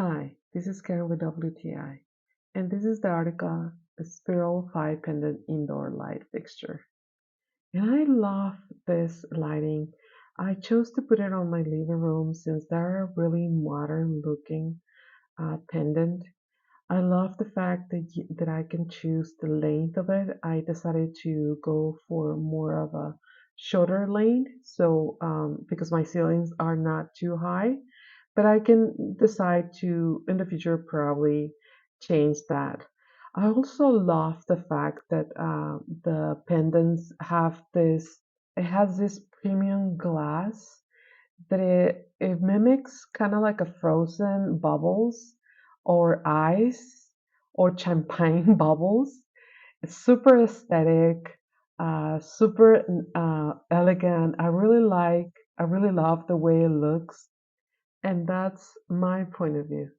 Hi, this is Karen with WTI, and this is the Artika Spiral 5 Pendant Indoor Light Fixture. And I love this lighting. I chose to put it on my living room since they're a really modern looking pendant. I love the fact that I can choose the length of it. I decided to go for more of a shorter length, so because my ceilings are not too high, but I can decide to in the future probably change that. I also love the fact that the pendants have it has this premium glass that it mimics kind of like a frozen bubbles or ice or champagne bubbles. It's super aesthetic, super elegant. I really love the way it looks, and that's my point of view.